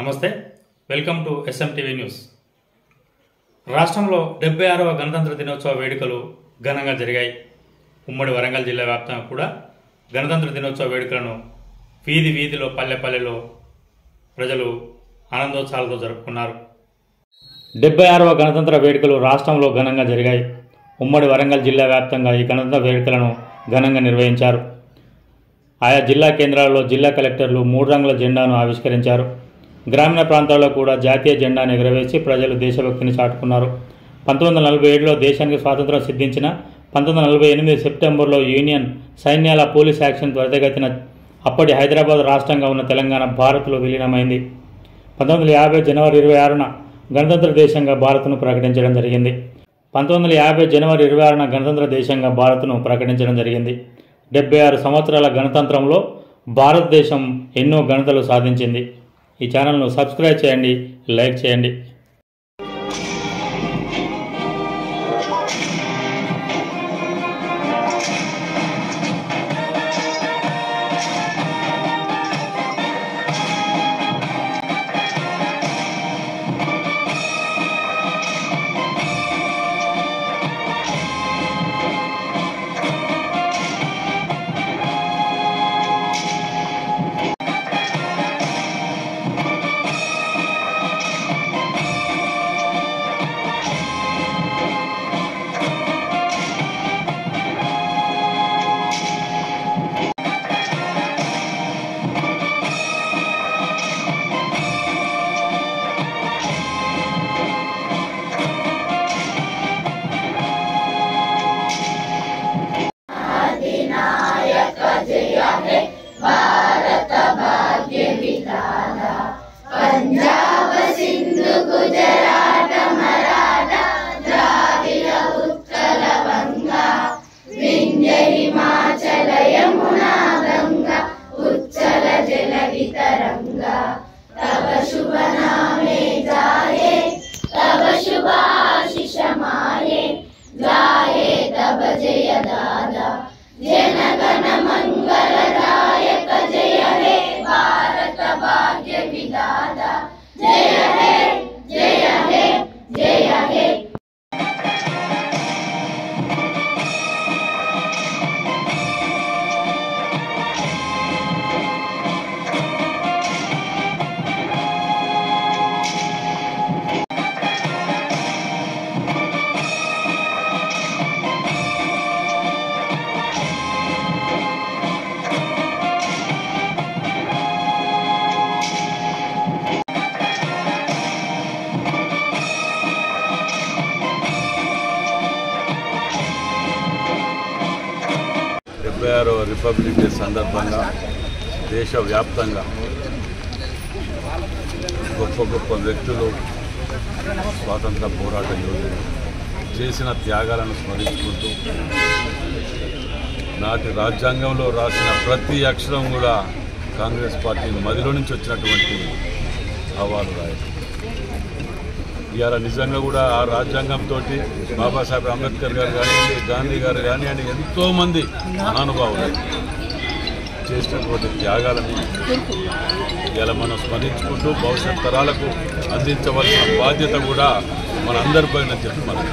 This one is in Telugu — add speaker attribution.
Speaker 1: నమస్తే, వెల్కమ్ టు SMTV న్యూస్. రాష్ట్రంలో 76వ గణతంత్ర దినోత్సవ వేడుకలు ఘనంగా జరిగాయి. ఉమ్మడి వరంగల్ జిల్లా వ్యాప్తంగా కూడా గణతంత్ర దినోత్సవ వేడుకలను వీధిలో పల్లెలో ప్రజలు ఆనందోత్సాహాలతో జరుపుకున్నారు. 76వ గణతంత్ర వేడుకలు రాష్ట్రంలో ఘనంగా జరిగాయి. ఉమ్మడి వరంగల్ జిల్లా వ్యాప్తంగా ఈ గణతంత్ర వేడుకలను ఘనంగా నిర్వహించారు. ఆయా జిల్లా కేంద్రాల్లో జిల్లా కలెక్టర్లు 3 రంగుల జెండాను ఆవిష్కరించారు. గ్రామీణ ప్రాంతాల్లో కూడా జాతీయ జెండాను ఎగురవేసి ప్రజలు దేశభక్తిని చాటుకున్నారు. 1947లో దేశానికి స్వాతంత్రం సిద్ధించిన 1948 సెప్టెంబర్లో యూనియన్ సైన్యాల పోలీస్ యాక్షన్ త్వరితగతిన అప్పటి హైదరాబాద్ రాష్ట్రంగా ఉన్న తెలంగాణ భారత్లో విలీనమైంది. 1950 జనవరి 26న గణతంత్ర దేశంగా భారత్ను ప్రకటించడం జరిగింది. 1950 జనవరి 26న గణతంత్ర దేశంగా భారత్ను ప్రకటించడం జరిగింది. 76 సంవత్సరాల గణతంత్రంలో భారతదేశం ఎన్నో ఘనతలు సాధించింది. ఈ ఛానల్ను సబ్స్క్రైబ్ చేయండి, లైక్ చేయండి.
Speaker 2: भारत भाग्य विधाता पंजाब सिंधु गुजरात मराठा द्राविड़ उत्कल बंगा विंध्य हिमाचल यमुना गंगा उच्चल जलधि तरंगा तब शुभ नामे जाये तब शुभ आशीष माये गाये तब जय दादा जन गण मंगलदायक जय हे भारत भाग्य विधाता जय हे जय हे जय हे.
Speaker 3: రిపబ్లిక్ డే సందర్భంగా దేశవ్యాప్తంగా గొప్ప వ్యక్తులు, స్వాతంత్ర పోరాట యోధులు చేసిన త్యాగాలను స్మరించుకుంటూ నాటి రాజ్యాంగంలో రాసిన ప్రతి అక్షరం కూడా కాంగ్రెస్ పార్టీ మదిలో నుంచి వచ్చినటువంటి భావాలు రాయాలి. ఇవాళ నిజంగా కూడా ఆ రాజ్యాంగంతో బాబాసాహెబ్ అంబేద్కర్ గారు కానివ్వండి, గాంధీ గారు కానివ్వండి, ఎంతోమంది మహానుభావులు చేసినటువంటి త్యాగాలను ఇలా మనం స్మరించుకుంటూ భవిష్యత్ తరాలకు అందించవలసిన బాధ్యత కూడా మన అందరిపైన చెప్పి మనం